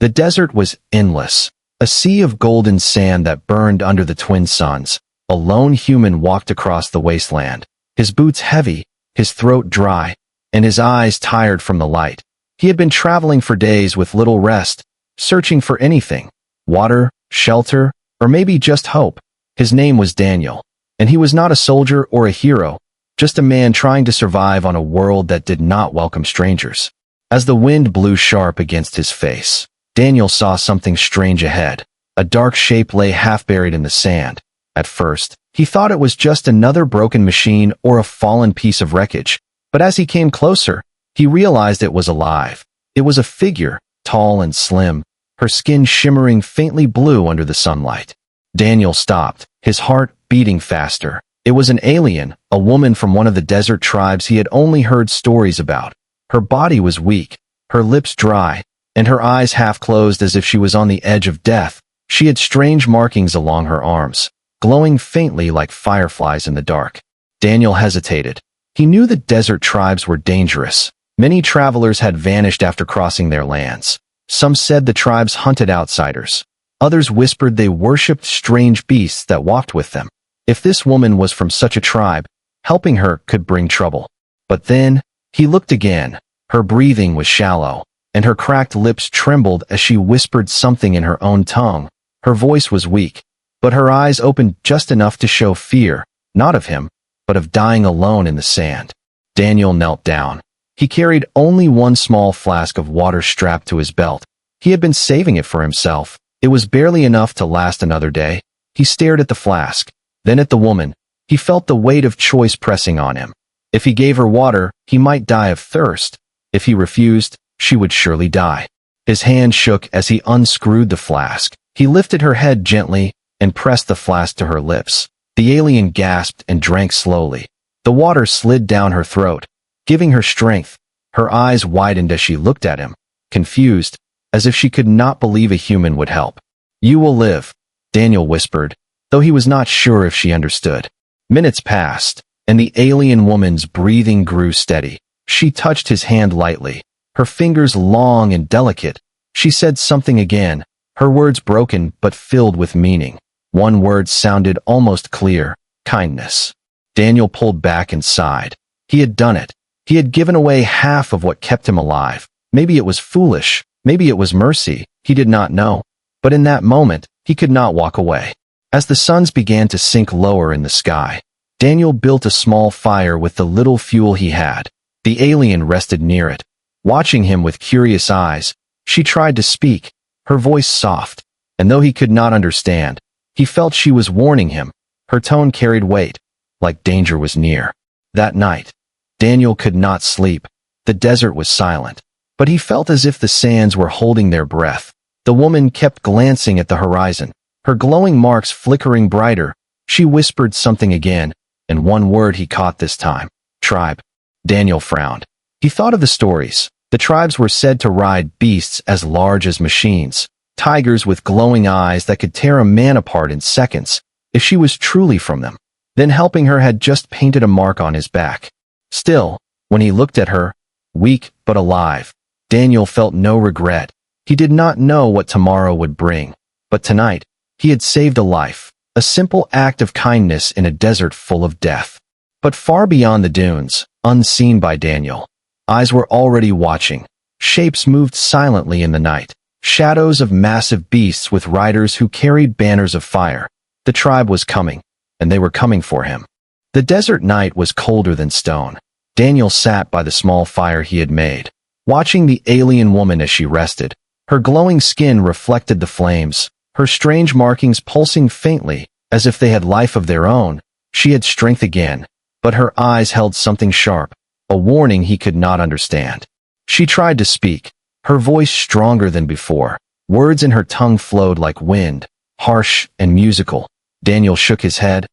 The desert was endless, a sea of golden sand that burned under the twin suns. A lone human walked across the wasteland, his boots heavy, his throat dry, and his eyes tired from the light. He had been traveling for days with little rest, searching for anything, water, shelter, or maybe just hope. His name was Daniel, and he was not a soldier or a hero, just a man trying to survive on a world that did not welcome strangers. As the wind blew sharp against his face, Daniel saw something strange ahead. A dark shape lay half buried in the sand. At first, he thought it was just another broken machine or a fallen piece of wreckage, but as he came closer, he realized it was alive. It was a figure, tall and slim, her skin shimmering faintly blue under the sunlight. Daniel stopped, his heart beating faster. It was an alien, a woman from one of the desert tribes he had only heard stories about. Her body was weak, her lips dry, and her eyes half closed as if she was on the edge of death. She had strange markings along her arms, glowing faintly like fireflies in the dark. Daniel hesitated. He knew the desert tribes were dangerous. Many travelers had vanished after crossing their lands. Some said the tribes hunted outsiders. Others whispered they worshipped strange beasts that walked with them. If this woman was from such a tribe, helping her could bring trouble. But then, he looked again. Her breathing was shallow, and her cracked lips trembled as she whispered something in her own tongue. Her voice was weak, but her eyes opened just enough to show fear, not of him, but of dying alone in the sand. Daniel knelt down. He carried only one small flask of water strapped to his belt. He had been saving it for himself. It was barely enough to last another day. He stared at the flask, then at the woman. He felt the weight of choice pressing on him. If he gave her water, he might die of thirst. If he refused, she would surely die. His hand shook as he unscrewed the flask. He lifted her head gently and pressed the flask to her lips. The alien gasped and drank slowly. The water slid down her throat, giving her strength. Her eyes widened as she looked at him, confused, as if she could not believe a human would help. "You will live," Daniel whispered, though he was not sure if she understood. Minutes passed, and the alien woman's breathing grew steady. She touched his hand lightly, her fingers long and delicate. She said something again, her words broken but filled with meaning. One word sounded almost clear: kindness. Daniel pulled back and sighed. He had done it. He had given away half of what kept him alive. Maybe it was foolish, maybe it was mercy, he did not know. But in that moment, he could not walk away. As the suns began to sink lower in the sky, Daniel built a small fire with the little fuel he had. The alien rested near it, watching him with curious eyes. She tried to speak, her voice soft, and though he could not understand, he felt she was warning him. Her tone carried weight, like danger was near. That night, Daniel could not sleep. The desert was silent, but he felt as if the sands were holding their breath. The woman kept glancing at the horizon, her glowing marks flickering brighter. She whispered something again, and one word he caught this time: tribe. Daniel frowned. He thought of the stories. The tribes were said to ride beasts as large as machines, tigers with glowing eyes that could tear a man apart in seconds. If she was truly from them, then helping her had just painted a mark on his back. Still, when he looked at her, weak but alive, Daniel felt no regret. He did not know what tomorrow would bring, but tonight, he had saved a life, a simple act of kindness in a desert full of death. But far beyond the dunes, unseen by Daniel, eyes were already watching. Shapes moved silently in the night, shadows of massive beasts with riders who carried banners of fire. The tribe was coming, and they were coming for him. The desert night was colder than stone. Daniel sat by the small fire he had made, watching the alien woman as she rested. Her glowing skin reflected the flames, her strange markings pulsing faintly, as if they had life of their own. She had strength again, but her eyes held something sharp, a warning he could not understand. She tried to speak, her voice stronger than before. Words in her tongue flowed like wind, harsh and musical. Daniel shook his head.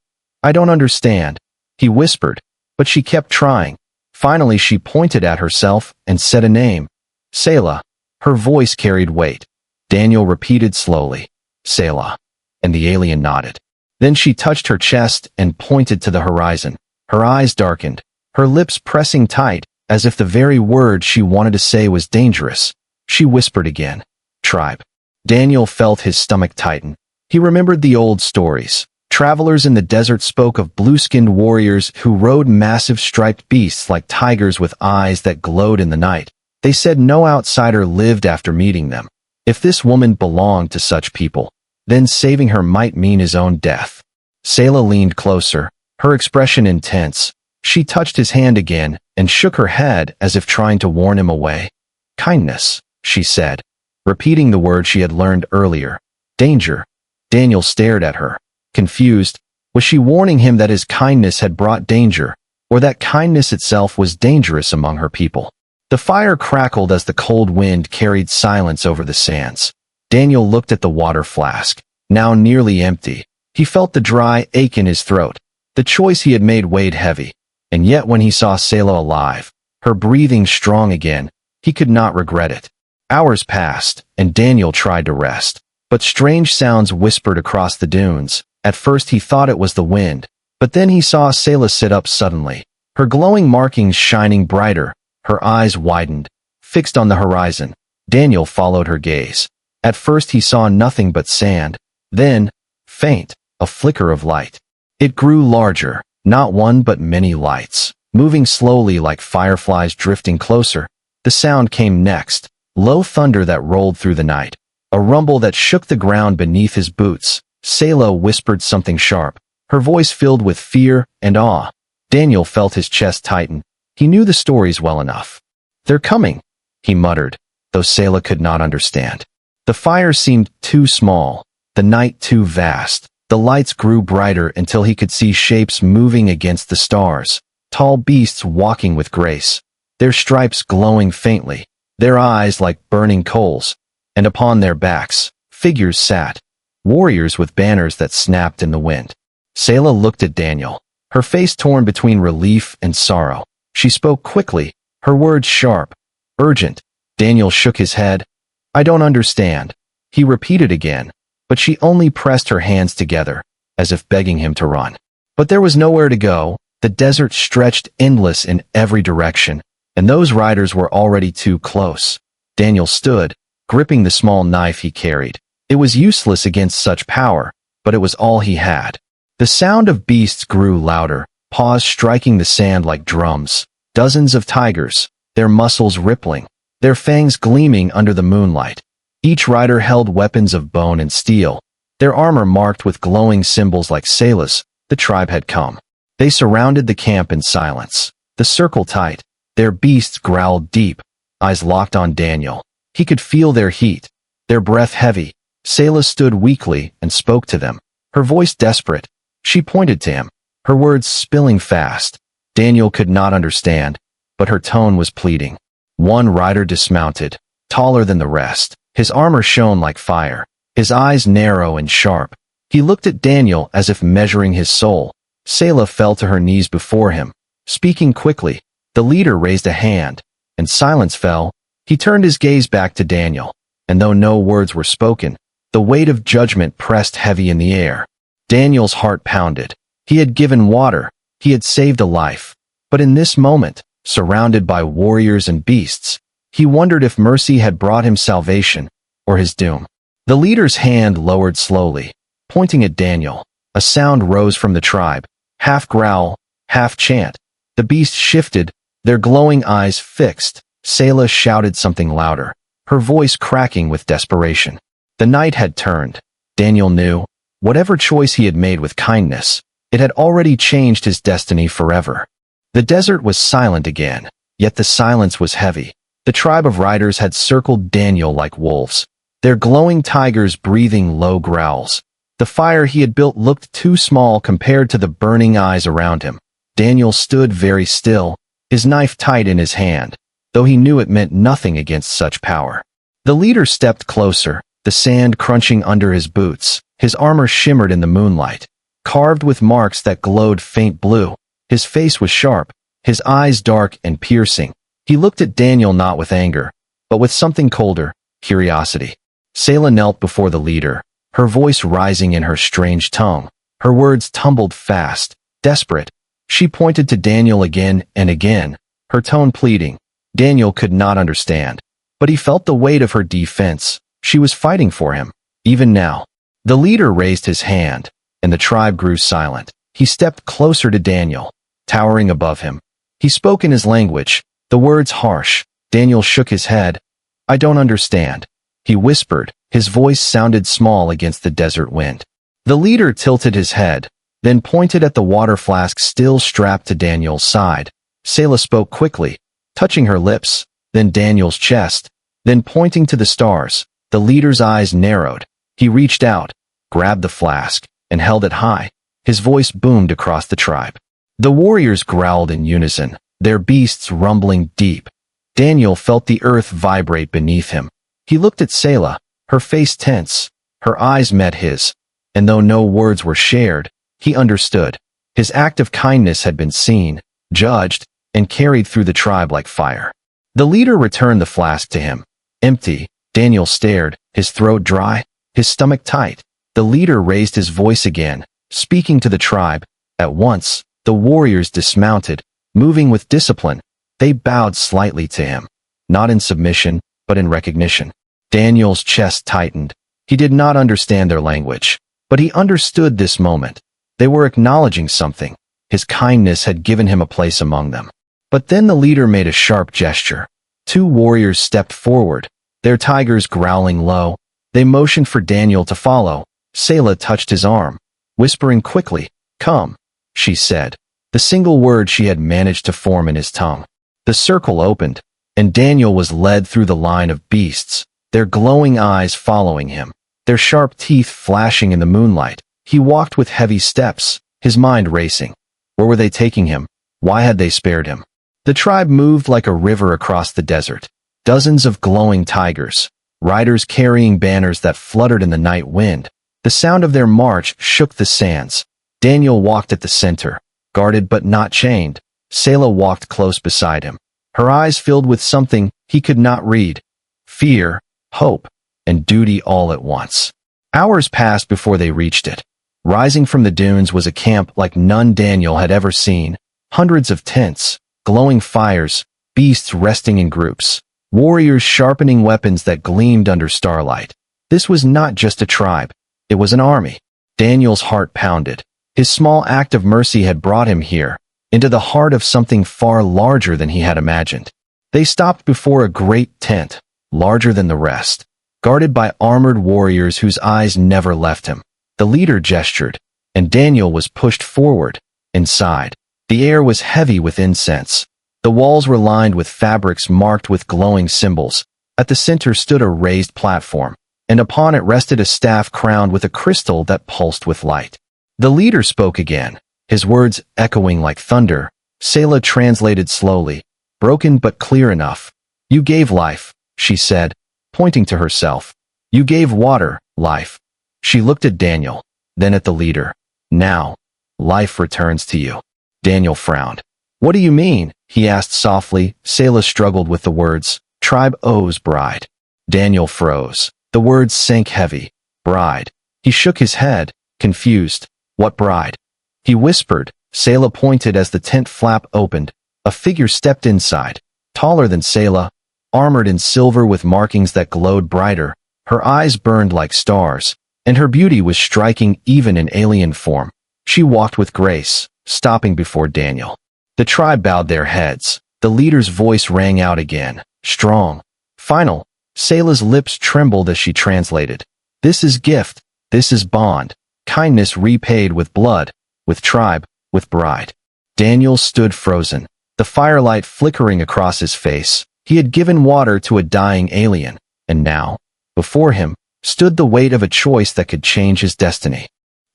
"I don't understand," he whispered, but she kept trying. Finally, she pointed at herself and said a name: Selah. Her voice carried weight. Daniel repeated slowly, "Selah," and the alien nodded. Then she touched her chest and pointed to the horizon. Her eyes darkened, her lips pressing tight, as if the very word she wanted to say was dangerous. She whispered again, tribe. Daniel felt his stomach tighten. He remembered the old stories. Travelers in the desert spoke of blue-skinned warriors who rode massive striped beasts like tigers with eyes that glowed in the night. They said no outsider lived after meeting them. If this woman belonged to such people, then saving her might mean his own death. Sayla leaned closer, her expression intense. She touched his hand again and shook her head as if trying to warn him away. Kindness, she said, repeating the word she had learned earlier. Danger. Daniel stared at her, confused. Was she warning him that his kindness had brought danger, or that kindness itself was dangerous among her people? The fire crackled as the cold wind carried silence over the sands. Daniel looked at the water flask, now nearly empty. He felt the dry ache in his throat. The choice he had made weighed heavy, and yet when he saw Sayla alive, her breathing strong again, he could not regret it. Hours passed, and Daniel tried to rest, but strange sounds whispered across the dunes. At first he thought it was the wind, but then he saw Sayla sit up suddenly, her glowing markings shining brighter, her eyes widened, fixed on the horizon. Daniel followed her gaze. At first he saw nothing but sand, then, faint, a flicker of light. It grew larger, not one but many lights, moving slowly like fireflies drifting closer. The sound came next, low thunder that rolled through the night, a rumble that shook the ground beneath his boots. Sayla whispered something sharp, her voice filled with fear and awe. Daniel felt his chest tighten. He knew the stories well enough. They're coming, he muttered, though Sayla could not understand. The fire seemed too small, the night too vast. The lights grew brighter until he could see shapes moving against the stars, tall beasts walking with grace, their stripes glowing faintly, their eyes like burning coals, and upon their backs, figures sat, warriors with banners that snapped in the wind. Sayla looked at Daniel, her face torn between relief and sorrow. She spoke quickly, her words sharp, urgent. Daniel shook his head. I don't understand. He repeated again, but she only pressed her hands together, as if begging him to run. But there was nowhere to go. The desert stretched endless in every direction, and those riders were already too close. Daniel stood, gripping the small knife he carried. It was useless against such power, but it was all he had. The sound of beasts grew louder, paws striking the sand like drums. Dozens of tigers, their muscles rippling, their fangs gleaming under the moonlight. Each rider held weapons of bone and steel, their armor marked with glowing symbols like Sayla's. The tribe had come. They surrounded the camp in silence, the circle tight. Their beasts growled deep, eyes locked on Daniel. He could feel their heat, their breath heavy. Sayla stood weakly and spoke to them, her voice desperate. She pointed to him, her words spilling fast. Daniel could not understand, but her tone was pleading. One rider dismounted, taller than the rest. His armor shone like fire, his eyes narrow and sharp. He looked at Daniel as if measuring his soul. Sayla fell to her knees before him, speaking quickly. The leader raised a hand, and silence fell. He turned his gaze back to Daniel, and though no words were spoken, the weight of judgment pressed heavy in the air. Daniel's heart pounded. He had given water, he had saved a life. But in this moment, surrounded by warriors and beasts, he wondered if mercy had brought him salvation, or his doom. The leader's hand lowered slowly, pointing at Daniel. A sound rose from the tribe, half growl, half chant. The beasts shifted, their glowing eyes fixed. Sayla shouted something louder, her voice cracking with desperation. The night had turned. Daniel knew, whatever choice he had made with kindness, it had already changed his destiny forever. The desert was silent again, yet the silence was heavy. The tribe of riders had circled Daniel like wolves, their glowing tigers breathing low growls. The fire he had built looked too small compared to the burning eyes around him. Daniel stood very still, his knife tight in his hand, though he knew it meant nothing against such power. The leader stepped closer, the sand crunching under his boots. His armor shimmered in the moonlight, carved with marks that glowed faint blue. His face was sharp, his eyes dark and piercing. He looked at Daniel not with anger, but with something colder, curiosity. Sayla knelt before the leader, her voice rising in her strange tongue. Her words tumbled fast, desperate. She pointed to Daniel again and again, her tone pleading. Daniel could not understand, but he felt the weight of her defense. She was fighting for him, even now. The leader raised his hand, and the tribe grew silent. He stepped closer to Daniel, towering above him. He spoke in his language, the words harsh. Daniel shook his head. I don't understand. He whispered, his voice sounded small against the desert wind. The leader tilted his head, then pointed at the water flask still strapped to Daniel's side. Selah spoke quickly, touching her lips, then Daniel's chest, then pointing to the stars. The leader's eyes narrowed. He reached out, grabbed the flask, and held it high. His voice boomed across the tribe. The warriors growled in unison, their beasts rumbling deep. Daniel felt the earth vibrate beneath him. He looked at Selah, her face tense. Her eyes met his, and though no words were shared, he understood. His act of kindness had been seen, judged, and carried through the tribe like fire. The leader returned the flask to him. Empty, Daniel stared, his throat dry, his stomach tight. The leader raised his voice again, speaking to the tribe. At once, the warriors dismounted, moving with discipline. They bowed slightly to him, not in submission, but in recognition. Daniel's chest tightened. He did not understand their language, but he understood this moment. They were acknowledging something. His kindness had given him a place among them. But then the leader made a sharp gesture. Two warriors stepped forward, their tigers growling low. They motioned for Daniel to follow. Selah touched his arm, whispering quickly, "Come," she said, the single word she had managed to form in his tongue. The circle opened, and Daniel was led through the line of beasts, their glowing eyes following him, their sharp teeth flashing in the moonlight. He walked with heavy steps, his mind racing. Where were they taking him? Why had they spared him? The tribe moved like a river across the desert. Dozens of glowing tigers, riders carrying banners that fluttered in the night wind. The sound of their march shook the sands. Daniel walked at the center, guarded but not chained. Selah walked close beside him, her eyes filled with something he could not read. Fear, hope, and duty all at once. Hours passed before they reached it. Rising from the dunes was a camp like none Daniel had ever seen. Hundreds of tents, glowing fires, beasts resting in groups, warriors sharpening weapons that gleamed under starlight. This was not just a tribe. It was an army. Daniel's heart pounded. His small act of mercy had brought him here, into the heart of something far larger than he had imagined. They stopped before a great tent, larger than the rest, guarded by armored warriors whose eyes never left him. The leader gestured, and Daniel was pushed forward. Inside, the air was heavy with incense. The walls were lined with fabrics marked with glowing symbols. At the center stood a raised platform, and upon it rested a staff crowned with a crystal that pulsed with light. The leader spoke again, his words echoing like thunder. Selah translated slowly, broken but clear enough. "You gave life," she said, pointing to herself. "You gave water, life." She looked at Daniel, then at the leader. "Now, life returns to you." Daniel frowned. "What do you mean?" he asked softly. Selah struggled with the words, "Tribe owes bride." Daniel froze. The words sank heavy. "Bride." He shook his head, confused. "What bride?" He whispered. Selah pointed as the tent flap opened. A figure stepped inside, taller than Selah, armored in silver with markings that glowed brighter. Her eyes burned like stars, and her beauty was striking even in alien form. She walked with grace, stopping before Daniel. The tribe bowed their heads. The leader's voice rang out again, strong, final. Selah's lips trembled as she translated. "This is gift, this is bond, kindness repaid with blood, with tribe, with bride." Daniel stood frozen, the firelight flickering across his face. He had given water to a dying alien, and now, before him, stood the weight of a choice that could change his destiny.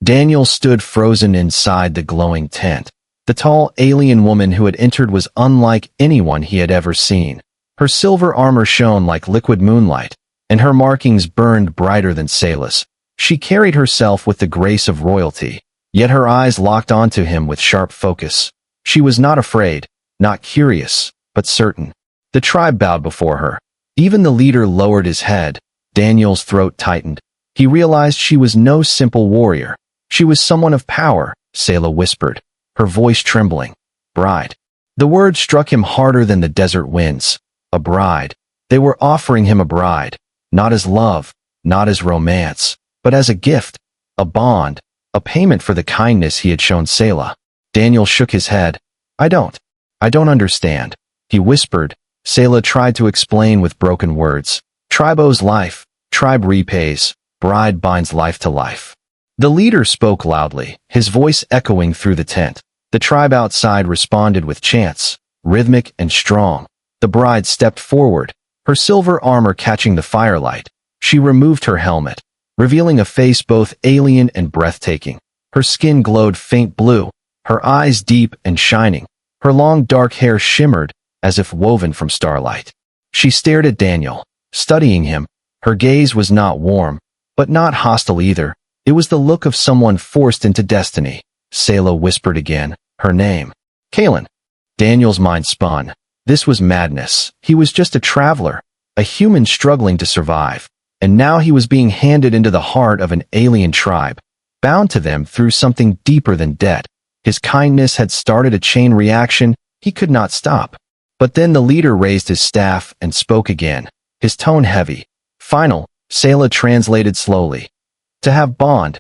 Daniel stood frozen inside the glowing tent. The tall alien woman who had entered was unlike anyone he had ever seen. Her silver armor shone like liquid moonlight, and her markings burned brighter than Selah's. She carried herself with the grace of royalty, yet her eyes locked onto him with sharp focus. She was not afraid, not curious, but certain. The tribe bowed before her. Even the leader lowered his head. Daniel's throat tightened. He realized she was no simple warrior. She was someone of power, Selah whispered, her voice trembling. "Bride." The word struck him harder than the desert winds. A bride. They were offering him a bride, not as love, not as romance, but as a gift, a bond, a payment for the kindness he had shown Selah. Daniel shook his head. I don't understand, he whispered. Selah tried to explain with broken words. Tribe owes life, tribe repays, bride binds life to life. The leader spoke loudly, his voice echoing through the tent. The tribe outside responded with chants, rhythmic and strong. The bride stepped forward, her silver armor catching the firelight. She removed her helmet, revealing a face both alien and breathtaking. Her skin glowed faint blue, her eyes deep and shining. Her long dark hair shimmered as if woven from starlight. She stared at Daniel, studying him. Her gaze was not warm, but not hostile either. It was the look of someone forced into destiny. Selah whispered again, her name. Kalen. Daniel's mind spun. This was madness. He was just a traveler, a human struggling to survive. And now he was being handed into the heart of an alien tribe, bound to them through something deeper than debt. His kindness had started a chain reaction he could not stop. But then the leader raised his staff and spoke again, his tone heavy. Final, Selah translated slowly. To have bond,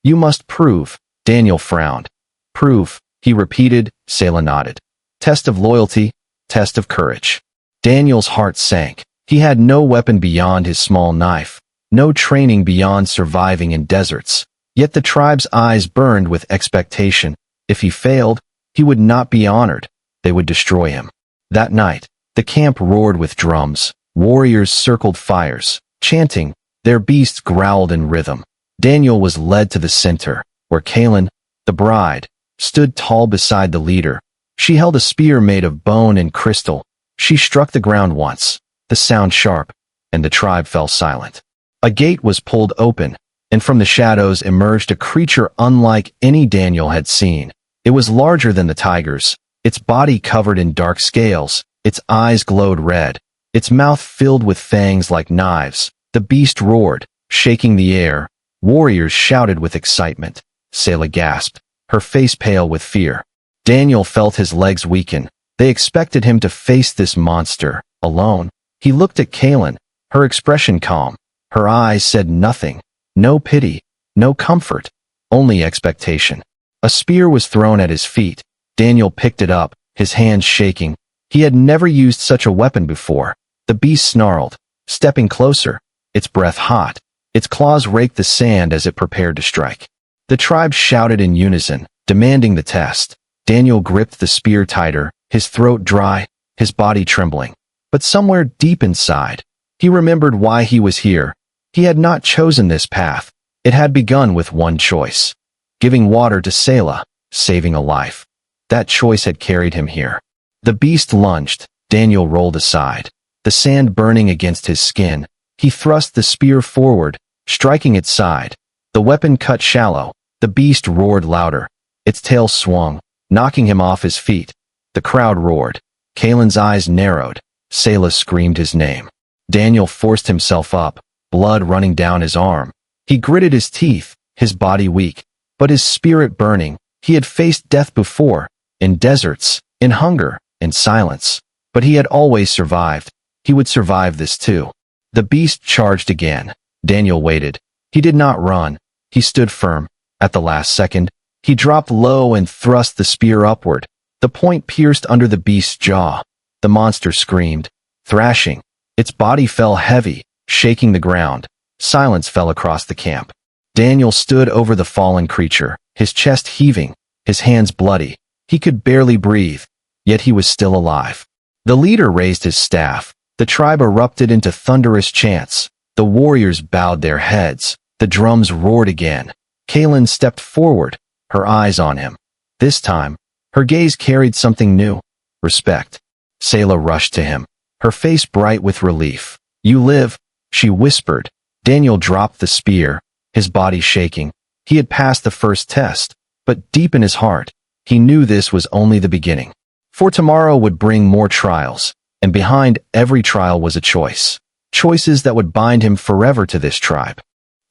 you must prove. Daniel frowned. Prove, he repeated. Selah nodded. Test of loyalty, test of courage. Daniel's heart sank. He had no weapon beyond his small knife, no training beyond surviving in deserts. Yet the tribe's eyes burned with expectation. If he failed, he would not be honored. They would destroy him. That night, the camp roared with drums. Warriors circled fires, chanting. Their beasts growled in rhythm. Daniel was led to the center, where Kalen, the bride, stood tall beside the leader. She held a spear made of bone and crystal. She struck the ground once, the sound sharp, and the tribe fell silent. A gate was pulled open, and from the shadows emerged a creature unlike any Daniel had seen. It was larger than the tigers, its body covered in dark scales, its eyes glowed red, its mouth filled with fangs like knives. The beast roared, shaking the air. Warriors shouted with excitement. Selah gasped, her face pale with fear. Daniel felt his legs weaken. They expected him to face this monster, alone. He looked at Kalen, her expression calm. Her eyes said nothing. No pity, no comfort, only expectation. A spear was thrown at his feet. Daniel picked it up, his hands shaking. He had never used such a weapon before. The beast snarled, stepping closer, its breath hot. Its claws raked the sand as it prepared to strike. The tribe shouted in unison, demanding the test. Daniel gripped the spear tighter, his throat dry, his body trembling. But somewhere deep inside, he remembered why he was here. He had not chosen this path. It had begun with one choice: giving water to Selah, saving a life. That choice had carried him here. The beast lunged. Daniel rolled aside, the sand burning against his skin. He thrust the spear forward, striking its side. The weapon cut shallow. The beast roared louder. Its tail swung, knocking him off his feet. The crowd roared. Kalen's eyes narrowed. Selah screamed his name. Daniel forced himself up, blood running down his arm. He gritted his teeth, his body weak, but his spirit burning. He had faced death before, in deserts, in hunger, in silence. But he had always survived. He would survive this too. The beast charged again. Daniel waited. He did not run. He stood firm. At the last second, he dropped low and thrust the spear upward. The point pierced under the beast's jaw. The monster screamed, thrashing. Its body fell heavy, shaking the ground. Silence fell across the camp. Daniel stood over the fallen creature, his chest heaving, his hands bloody. He could barely breathe, yet he was still alive. The leader raised his staff. The tribe erupted into thunderous chants. The warriors bowed their heads. The drums roared again. Kalen stepped forward, her eyes on him. This time, her gaze carried something new: respect. Selah rushed to him, her face bright with relief. You live, she whispered. Daniel dropped the spear, his body shaking. He had passed the first test, but deep in his heart, he knew this was only the beginning. For tomorrow would bring more trials, and behind every trial was a choice. Choices that would bind him forever to this tribe,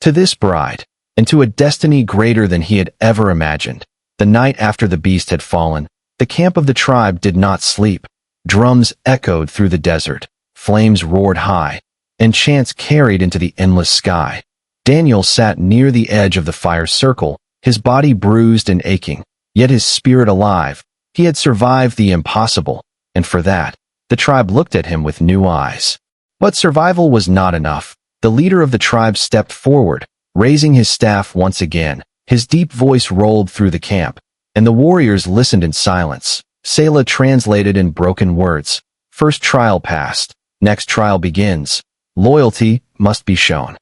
to this bride, and to a destiny greater than he had ever imagined. The night after the beast had fallen, the camp of the tribe did not sleep. Drums echoed through the desert. Flames roared high. and chants carried into the endless sky. Daniel sat near the edge of the fire circle, his body bruised and aching, yet his spirit alive. He had survived the impossible, and for that, the tribe looked at him with new eyes. But survival was not enough. The leader of the tribe stepped forward, raising his staff once again. His deep voice rolled through the camp, and the warriors listened in silence. Selah translated in broken words. First trial passed. Next trial begins. Loyalty must be shown.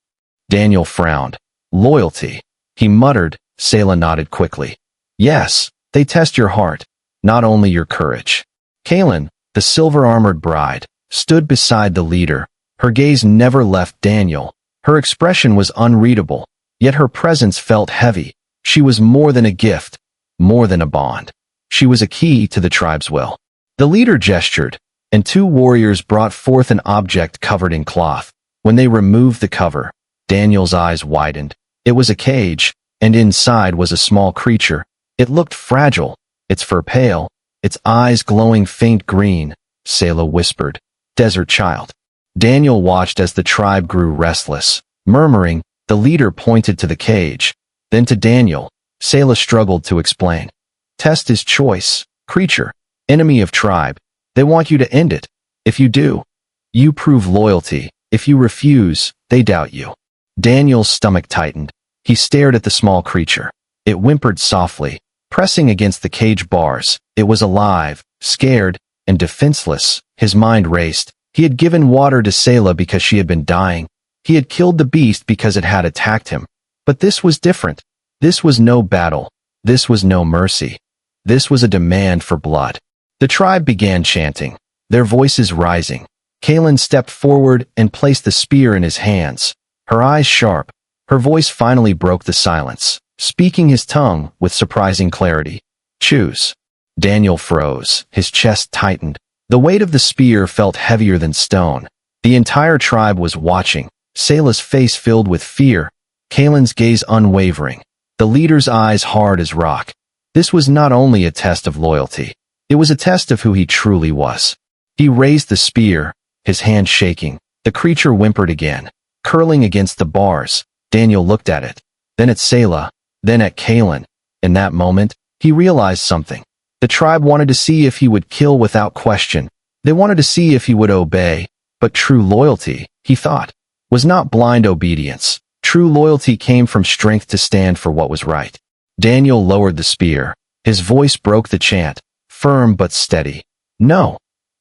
Daniel frowned. Loyalty. He muttered. Selah nodded quickly. Yes, they test your heart, not only your courage. Kaylin, the silver-armored bride, stood beside the leader. Her gaze never left Daniel. Her expression was unreadable, yet her presence felt heavy. She was more than a gift, more than a bond. She was a key to the tribe's will. The leader gestured, and two warriors brought forth an object covered in cloth. When they removed the cover, Daniel's eyes widened. It was a cage, and inside was a small creature. It looked fragile, its fur pale, its eyes glowing faint green. Selah whispered, "Desert child." Daniel watched as the tribe grew restless. Murmuring, the leader pointed to the cage, then to Daniel. Selah struggled to explain. Test is choice, creature, enemy of tribe. They want you to end it. If you do, you prove loyalty. If you refuse, they doubt you. Daniel's stomach tightened. He stared at the small creature. It whimpered softly, pressing against the cage bars. It was alive, scared, and defenseless. His mind raced. He had given water to Selah because she had been dying. He had killed the beast because it had attacked him. But this was different. This was no battle. This was no mercy. This was a demand for blood. The tribe began chanting, their voices rising. Kaylin stepped forward and placed the spear in his hands. Her eyes sharp, her voice finally broke the silence, speaking his tongue with surprising clarity. Choose. Daniel froze, his chest tightened. The weight of the spear felt heavier than stone. The entire tribe was watching, Selah's face filled with fear, Kaylin's gaze unwavering, the leader's eyes hard as rock. This was not only a test of loyalty, it was a test of who he truly was. He raised the spear, his hand shaking. The creature whimpered again, curling against the bars. Daniel looked at it, then at Selah, then at Kaylin. In that moment, he realized something. The tribe wanted to see if he would kill without question. They wanted to see if he would obey. But true loyalty, he thought, was not blind obedience. True loyalty came from strength to stand for what was right. Daniel lowered the spear. His voice broke the chant, firm but steady. No,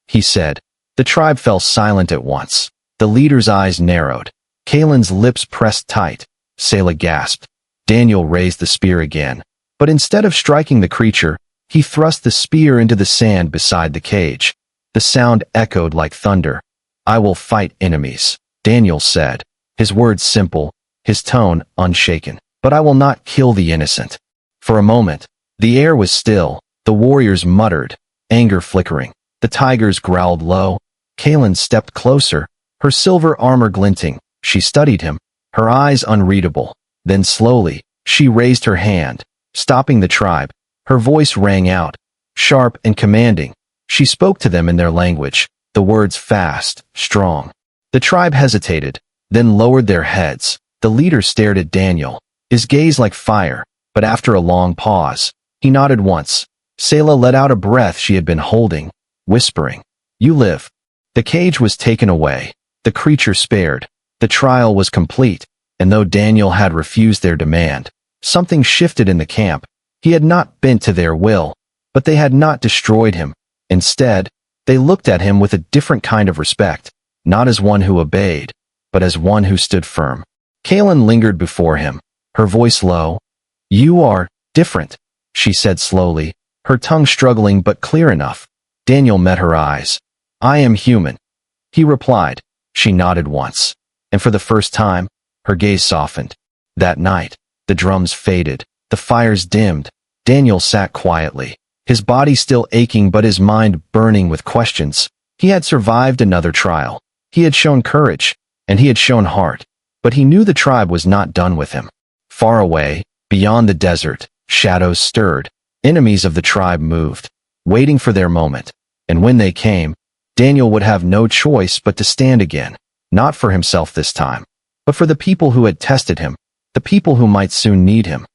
he said. The tribe fell silent at once. The leader's eyes narrowed. Kaylin's lips pressed tight. Selah gasped. Daniel raised the spear again. But instead of striking the creature, he thrust the spear into the sand beside the cage. The sound echoed like thunder. I will fight enemies, Daniel said, his words simple, his tone unshaken. But I will not kill the innocent. For a moment, the air was still. The warriors muttered, anger flickering. The tigers growled low. Kaylin stepped closer, her silver armor glinting. She studied him, her eyes unreadable. Then slowly, she raised her hand, stopping the tribe. Her voice rang out, sharp and commanding. She spoke to them in their language, the words fast, strong. The tribe hesitated, then lowered their heads. The leader stared at Daniel, his gaze like fire, but after a long pause, he nodded once. Selah let out a breath she had been holding, whispering, You live. The cage was taken away, the creature spared. The trial was complete, and though Daniel had refused their demand, something shifted in the camp. He had not bent to their will, but they had not destroyed him. Instead, they looked at him with a different kind of respect, not as one who obeyed, but as one who stood firm. Kaylin lingered before him, her voice low. You are different, she said slowly, her tongue struggling but clear enough. Daniel met her eyes. I am human, he replied. She nodded once, and for the first time, her gaze softened. That night, the drums faded, the fires dimmed. Daniel sat quietly, his body still aching but his mind burning with questions. He had survived another trial. He had shown courage, and he had shown heart, but he knew the tribe was not done with him. Far away, beyond the desert, shadows stirred. Enemies of the tribe moved, waiting for their moment, and when they came, Daniel would have no choice but to stand again. not for himself this time, but for the people who had tested him, the people who might soon need him.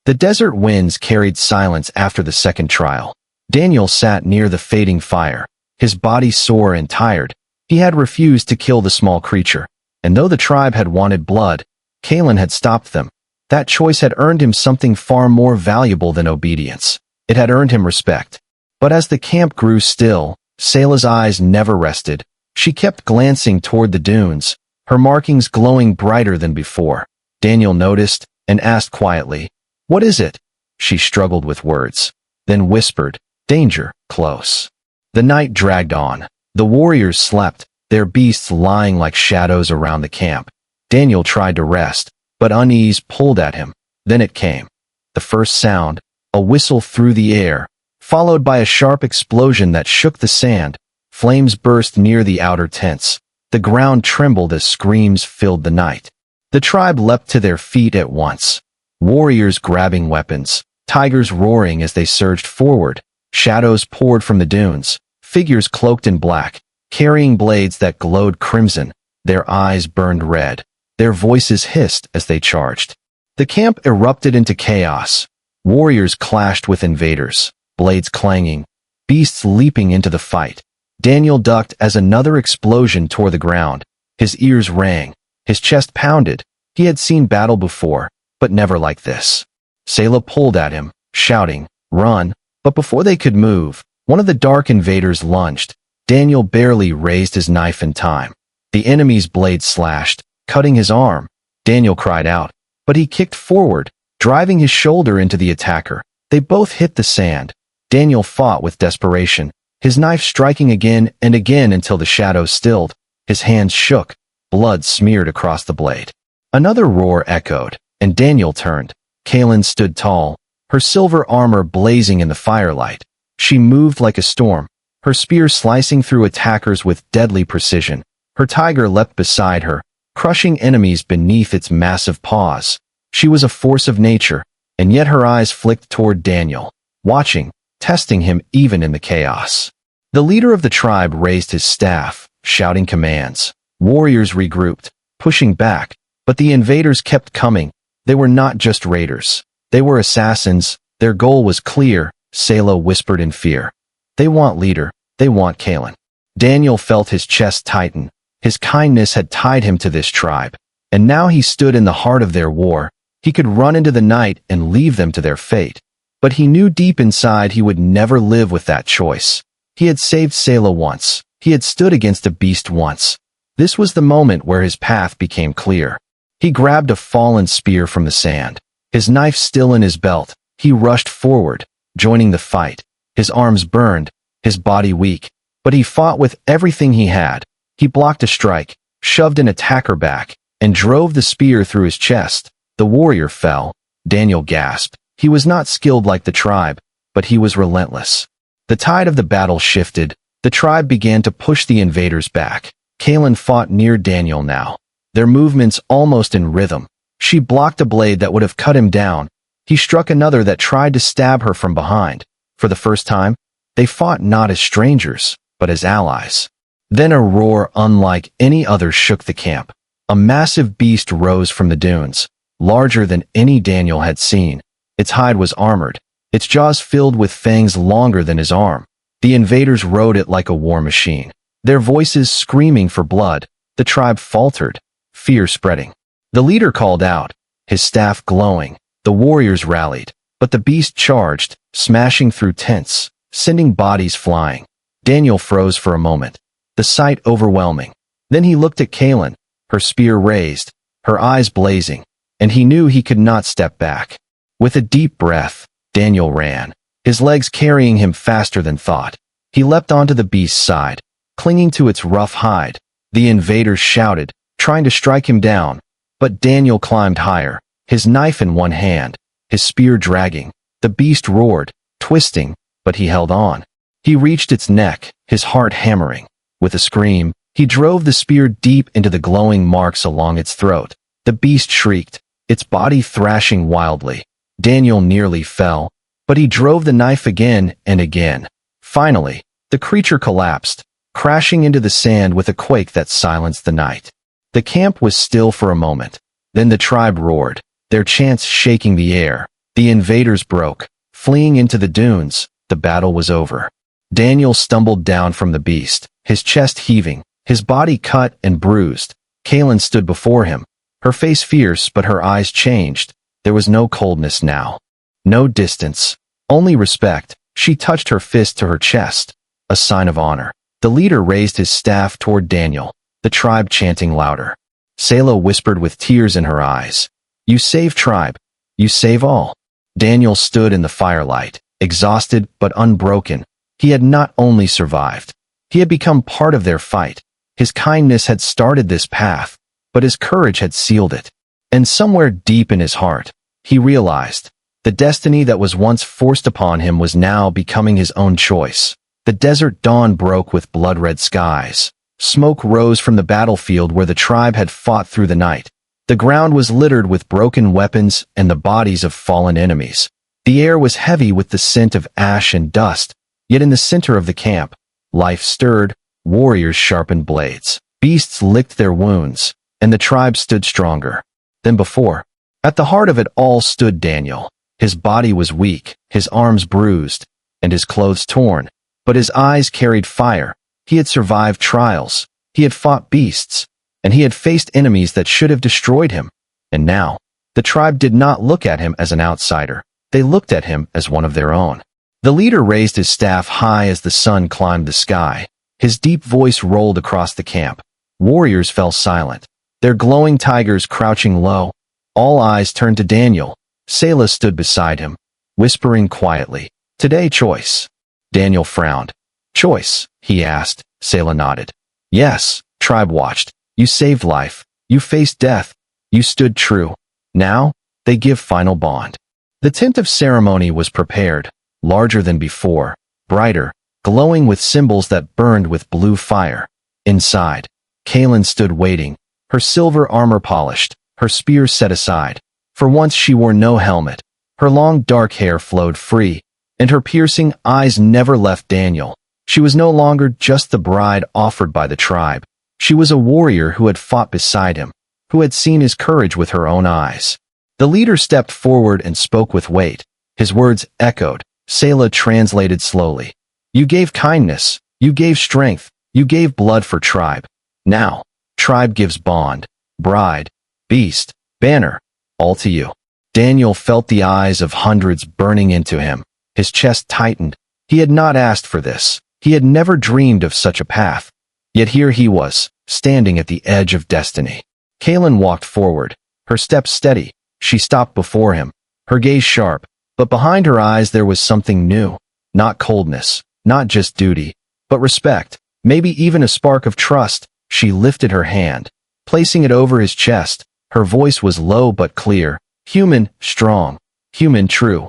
The desert winds carried silence after the second trial. Daniel sat near the fading fire, his body sore and tired. He had refused to kill the small creature, and though the tribe had wanted blood, Kalen had stopped them. That choice had earned him something far more valuable than obedience. It had earned him respect. But as the camp grew still, Selah's eyes never rested. She kept glancing toward the dunes, her markings glowing brighter than before. Daniel noticed and asked quietly, "What is it?" She struggled with words, then whispered, "Danger, close." The night dragged on. The warriors slept, their beasts lying like shadows around the camp. Daniel tried to rest, but unease pulled at him. Then it came. The first sound, a whistle through the air, followed by a sharp explosion that shook the sand. Flames burst near the outer tents. The ground trembled as screams filled the night. The tribe leapt to their feet at once. Warriors grabbing weapons, tigers roaring as they surged forward. Shadows poured from the dunes, figures cloaked in black, carrying blades that glowed crimson. Their eyes burned red. Their voices hissed as they charged. The camp erupted into chaos. Warriors clashed with invaders, blades clanging, beasts leaping into the fight. Daniel ducked as another explosion tore the ground. His ears rang, his chest pounded. He had seen battle before, but never like this. Selah pulled at him, shouting, "Run!" But before they could move, one of the dark invaders lunged. Daniel barely raised his knife in time. The enemy's blade slashed, cutting his arm. Daniel cried out, but he kicked forward, driving his shoulder into the attacker. They both hit the sand. Daniel fought with desperation, his knife striking again and again until the shadows stilled. His hands shook, blood smeared across the blade. Another roar echoed, and Daniel turned. Kalen stood tall, her silver armor blazing in the firelight. She moved like a storm, her spear slicing through attackers with deadly precision. Her tiger leapt beside her, crushing enemies beneath its massive paws. She was a force of nature, and yet her eyes flicked toward Daniel, watching, testing him even in the chaos. The leader of the tribe raised his staff, shouting commands. Warriors regrouped, pushing back, but the invaders kept coming. They were not just raiders. They were assassins. Their goal was clear, Selah whispered in fear. They want leader. They want Kalen. Daniel felt his chest tighten. His kindness had tied him to this tribe, and now he stood in the heart of their war. He could run into the night and leave them to their fate. But he knew deep inside he would never live with that choice. He had saved Selah once. He had stood against a beast once. This was the moment where his path became clear. He grabbed a fallen spear from the sand. His knife still in his belt, he rushed forward, joining the fight. His arms burned, his body weak, but he fought with everything he had. He blocked a strike, shoved an attacker back, and drove the spear through his chest. The warrior fell. Daniel gasped. He was not skilled like the tribe, but he was relentless. The tide of the battle shifted. The tribe began to push the invaders back. Kalen fought near Daniel now, their movements almost in rhythm. She blocked a blade that would have cut him down. He struck another that tried to stab her from behind. For the first time, they fought not as strangers, but as allies. Then a roar unlike any other shook the camp. A massive beast rose from the dunes, larger than any Daniel had seen. Its hide was armored, its jaws filled with fangs longer than his arm. The invaders rode it like a war machine, their voices screaming for blood. The tribe faltered, fear spreading. The leader called out, his staff glowing. The warriors rallied, but the beast charged, smashing through tents, sending bodies flying. Daniel froze for a moment, the sight overwhelming. Then he looked at Kalen, her spear raised, her eyes blazing, and he knew he could not step back. With a deep breath, Daniel ran, his legs carrying him faster than thought. He leapt onto the beast's side, clinging to its rough hide. The invaders shouted, trying to strike him down, but Daniel climbed higher, his knife in one hand, his spear dragging. The beast roared, twisting, but he held on. He reached its neck, his heart hammering. With a scream, he drove the spear deep into the glowing marks along its throat. The beast shrieked, its body thrashing wildly. Daniel nearly fell, but he drove the knife again and again. Finally, the creature collapsed, crashing into the sand with a quake that silenced the night. The camp was still for a moment. Then the tribe roared, their chants shaking the air. The invaders broke, fleeing into the dunes. The battle was over. Daniel stumbled down from the beast, his chest heaving, his body cut and bruised. Kaylin stood before him, her face fierce, but her eyes changed. There was no coldness now. No distance. Only respect. She touched her fist to her chest, a sign of honor. The leader raised his staff toward Daniel, the tribe chanting louder. Selah whispered with tears in her eyes, "You save tribe. You save all." Daniel stood in the firelight, exhausted but unbroken. He had not only survived, he had become part of their fight. His kindness had started this path, but his courage had sealed it. And somewhere deep in his heart, he realized the destiny that was once forced upon him was now becoming his own choice. The desert dawn broke with blood-red skies. Smoke rose from the battlefield where the tribe had fought through the night. The ground was littered with broken weapons and the bodies of fallen enemies. The air was heavy with the scent of ash and dust, yet in the center of the camp, life stirred, warriors sharpened blades, beasts licked their wounds, and the tribe stood stronger than before. At the heart of it all stood Daniel. His body was weak, his arms bruised, and his clothes torn, but his eyes carried fire. He had survived trials, he had fought beasts, and he had faced enemies that should have destroyed him. And now, the tribe did not look at him as an outsider. They looked at him as one of their own. The leader raised his staff high as the sun climbed the sky. His deep voice rolled across the camp. Warriors fell silent, their glowing tigers crouching low. All eyes turned to Daniel. Selah stood beside him, whispering quietly, "Today, choice." Daniel frowned. "Choice?" he asked. Selah nodded. "Yes." Tribe watched. "You saved life. You faced death. You stood true. Now, they give final bond." The tent of ceremony was prepared, larger than before, brighter, glowing with symbols that burned with blue fire. Inside, Kaylin stood waiting, her silver armor polished, her spear set aside. For once she wore no helmet. Her long dark hair flowed free, and her piercing eyes never left Daniel. She was no longer just the bride offered by the tribe. She was a warrior who had fought beside him, who had seen his courage with her own eyes. The leader stepped forward and spoke with weight. His words echoed. Selah translated slowly. "You gave kindness. You gave strength. You gave blood for tribe. Now, tribe gives bond, bride, beast, banner, all to you." Daniel felt the eyes of hundreds burning into him. His chest tightened. He had not asked for this. He had never dreamed of such a path. Yet here he was, standing at the edge of destiny. Kaylin walked forward, her steps steady. She stopped before him, her gaze sharp, but behind her eyes there was something new. Not coldness, not just duty, but respect, maybe even a spark of trust. She lifted her hand, placing it over his chest. Her voice was low but clear. "Human, strong. Human, true."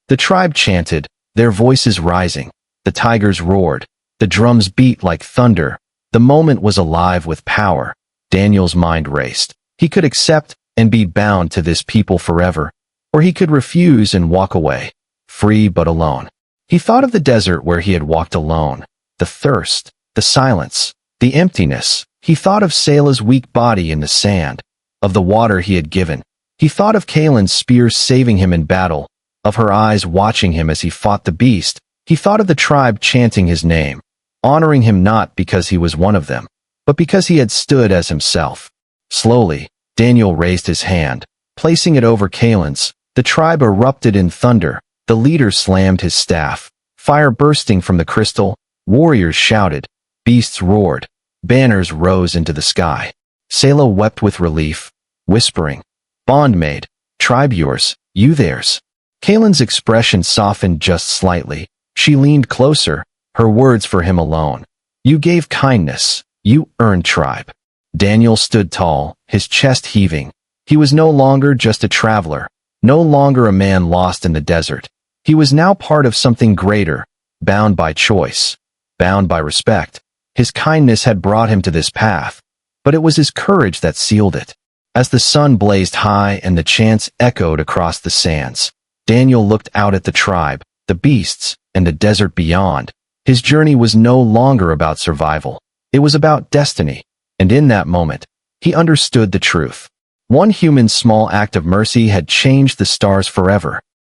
The tribe chanted, their voices rising. The tigers roared. The drums beat like thunder. The moment was alive with power. Daniel's mind raced. He could accept and be bound to this people forever, or he could refuse and walk away, free but alone. He thought of the desert where he had walked alone, the thirst, the silence, the emptiness. He thought of Selah's weak body in the sand, of the water he had given. He thought of Kaylin's spear saving him in battle, of her eyes watching him as he fought the beast. He thought of the tribe chanting his name, honoring him not because he was one of them, but because he had stood as himself. Slowly, Daniel raised his hand, placing it over Kaylin's. The tribe erupted in thunder. The leader slammed his staff. Fire bursting from the crystal. Warriors shouted. Beasts roared. Banners rose into the sky. Selah wept with relief, whispering, "Bondmaid, tribe yours, you theirs." Kaylin's expression softened just slightly. She leaned closer, her words for him alone. "You gave kindness. You earned tribe." Daniel stood tall, his chest heaving. He was no longer just a traveler, no longer a man lost in the desert. He was now part of something greater, bound by choice, bound by respect. His kindness had brought him to this path, but it was his courage that sealed it. As the sun blazed high and the chants echoed across the sands, Daniel looked out at the tribe, the beasts, and the desert beyond. His journey was no longer about survival. It was about destiny. And in that moment, He understood the truth. One human's small act of mercy had changed the stars forever.